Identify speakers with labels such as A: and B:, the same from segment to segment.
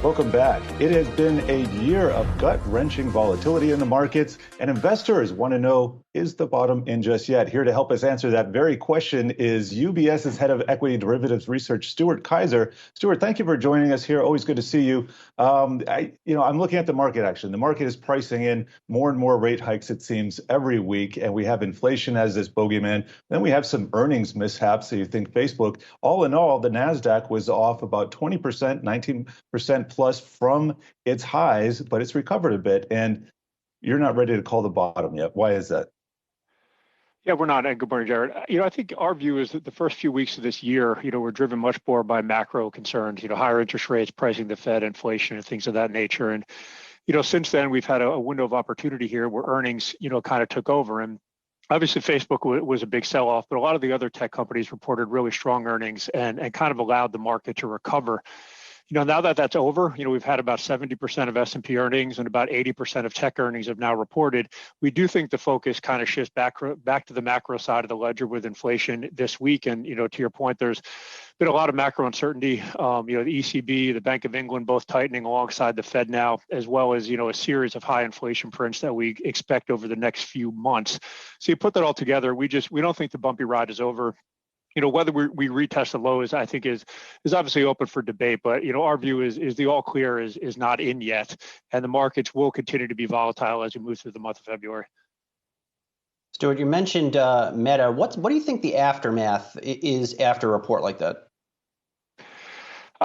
A: Welcome back. It has been a year of gut-wrenching volatility in the markets, and investors want to know, is the bottom in just yet? Here to help us answer that very question is UBS's head of equity derivatives research, Stuart Kaiser. Stuart, thank you for joining us here. Always good to see you. I'm looking at the market action. The market is pricing in more and more rate hikes, it seems, every week, and we have inflation as this bogeyman. Then we have some earnings mishaps. So you think Facebook. All in all, the Nasdaq was off about 20%, 19% plus from its highs, but it's recovered a bit, and you're not ready to call the bottom yet. Why is that?
B: Yeah, we're not. And good morning, Jared. I think our view is that the first few weeks of this year, we're driven much more by macro concerns, higher interest rates, pricing the Fed, inflation, and things of that nature. And, since then, we've had a window of opportunity here where earnings, kind of took over. And obviously, Facebook was a big sell-off, but a lot of the other tech companies reported really strong earnings and kind of allowed the market to recover. Now that that's over, we've had about 70% of S&P earnings and about 80% of tech earnings have now reported. We do think the focus kind of shifts back to the macro side of the ledger with inflation this week. And, to your point, there's been a lot of macro uncertainty. The ECB, the Bank of England, both tightening alongside the Fed now, as well as, a series of high inflation prints that we expect over the next few months. So you put that all together, we don't think the bumpy ride is over. Whether we retest the lows, I think is obviously open for debate. But our view is the all clear is not in yet, and the markets will continue to be volatile as we move through the month of February.
C: Stuart, you mentioned Meta. What do you think the aftermath is after a report like that?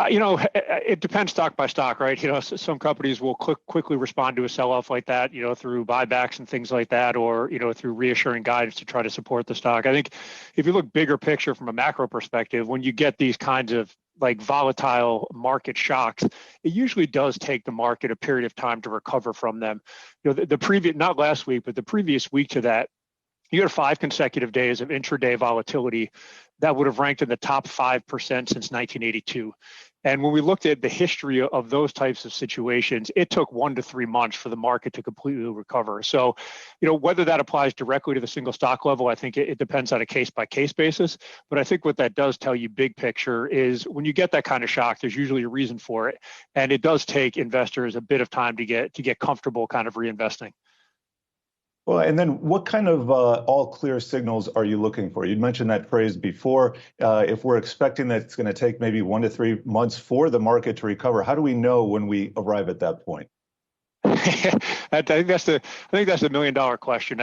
B: It depends stock by stock, right? Some companies will quickly respond to a sell-off like that, through buybacks and things like that, or, through reassuring guidance to try to support the stock. I think if you look bigger picture from a macro perspective, when you get these kinds of like volatile market shocks, it usually does take the market a period of time to recover from them. The previous, not last week, but the previous week to that, you had 5 consecutive days of intraday volatility that would have ranked in the top 5% since 1982. And when we looked at the history of those types of situations, it took 1 to 3 months for the market to completely recover. So, whether that applies directly to the single stock level, I think it depends on a case-by-case basis. But I think what that does tell you big picture is when you get that kind of shock, there's usually a reason for it. And it does take investors a bit of time to get comfortable kind of reinvesting.
A: Well, and then what kind of all clear signals are you looking for? You mentioned that phrase before. If we're expecting that it's going to take maybe 1 to 3 months for the market to recover, how do we know when we arrive at that point?
B: I think that's the $1 million question.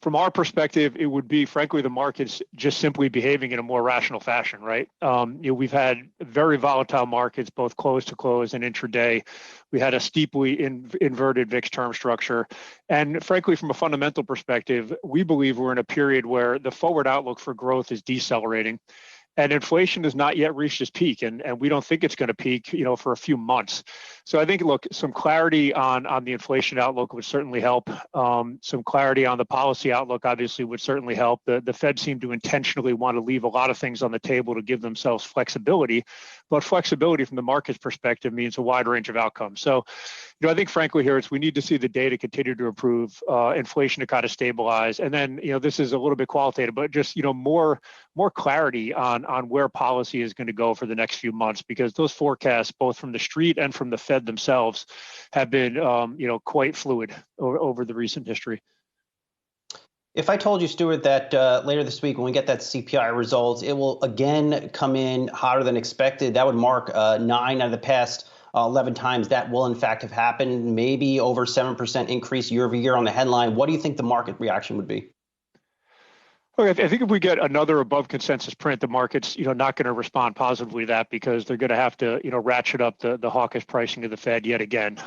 B: From our perspective, it would be, frankly, the market's just simply behaving in a more rational fashion, right? We've had very volatile markets, both close to close and intraday. We had a steeply inverted VIX term structure. And frankly, from a fundamental perspective, we believe we're in a period where the forward outlook for growth is decelerating. And inflation has not yet reached its peak, and we don't think it's going to peak, for a few months. So I think, look, some clarity on the inflation outlook would certainly help. Some clarity on the policy outlook obviously would certainly help. The Fed seemed to intentionally want to leave a lot of things on the table to give themselves flexibility, but flexibility from the market's perspective means a wide range of outcomes. So, I think frankly here we need to see the data continue to improve, inflation to kind of stabilize, and then this is a little bit qualitative, but just more clarity on where policy is going to go for the next few months, because those forecasts, both from the street and from the Fed themselves, have been quite fluid over the recent history.
C: If I told you, Stuart, that later this week when we get that CPI results, it will again come in hotter than expected, that would mark 9 out of the past 11 times that will in fact have happened, maybe over 7% increase year over year on the headline. What do you think the market reaction would be?
B: Okay, I think if we get another above consensus print, the market's not going to respond positively to that, because they're going to have to ratchet up the hawkish pricing of the Fed yet again.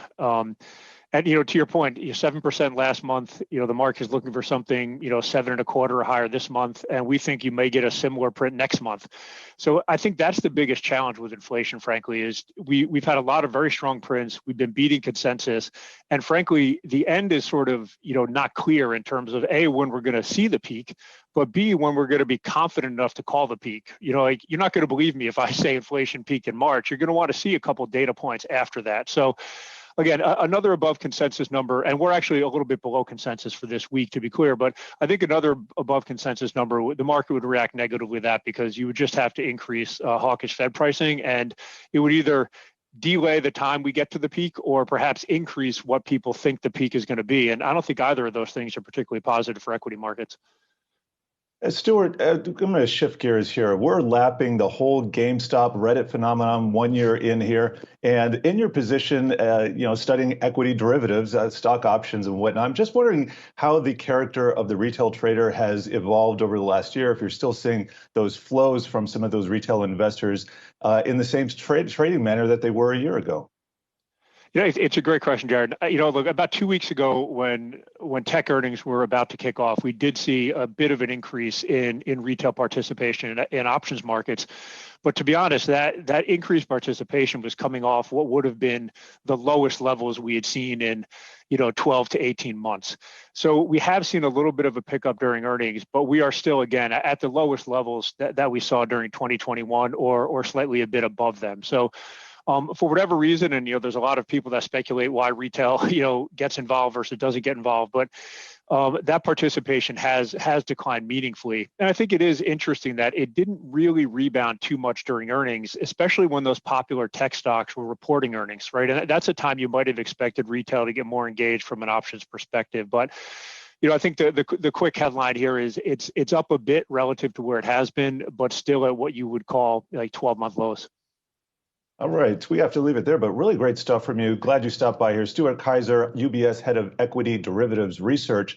B: And to your point, 7% last month. The market is looking for something 7.25 or higher this month, and we think you may get a similar print next month. So I think that's the biggest challenge with inflation, frankly, is we've had a lot of very strong prints. We've been beating consensus, and frankly, the end is sort of not clear in terms of A, when we're going to see the peak, but B, when we're going to be confident enough to call the peak. You're not going to believe me if I say inflation peaked in March. You're going to want to see a couple of data points after that. So again, another above consensus number, and we're actually a little bit below consensus for this week, to be clear, but I think another above consensus number, the market would react negatively to that, because you would just have to increase hawkish Fed pricing, and it would either delay the time we get to the peak or perhaps increase what people think the peak is going to be. And I don't think either of those things are particularly positive for equity markets.
A: Stuart, I'm going to shift gears here. We're lapping the whole GameStop Reddit phenomenon 1 year in here. And in your position, studying equity derivatives, stock options and whatnot, I'm just wondering how the character of the retail trader has evolved over the last year, if you're still seeing those flows from some of those retail investors in the same trading manner that they were a year ago.
B: Yeah, it's a great question, Jared. Look, about 2 weeks ago, when tech earnings were about to kick off, we did see a bit of an increase in retail participation in options markets. But to be honest, that increased participation was coming off what would have been the lowest levels we had seen in 12 to 18 months. So we have seen a little bit of a pickup during earnings, but we are still, again, at the lowest levels that we saw during 2021 or slightly a bit above them. So for whatever reason, and there's a lot of people that speculate why retail gets involved versus doesn't get involved, but that participation has declined meaningfully. And I think it is interesting that it didn't really rebound too much during earnings, especially when those popular tech stocks were reporting earnings, right? And that's a time you might have expected retail to get more engaged from an options perspective. But I think the quick headline here is it's up a bit relative to where it has been, but still at what you would call like 12-month lows.
A: All right, we have to leave it there, but really great stuff from you. Glad you stopped by here. Stuart Kaiser, UBS Head of Equity Derivatives Research.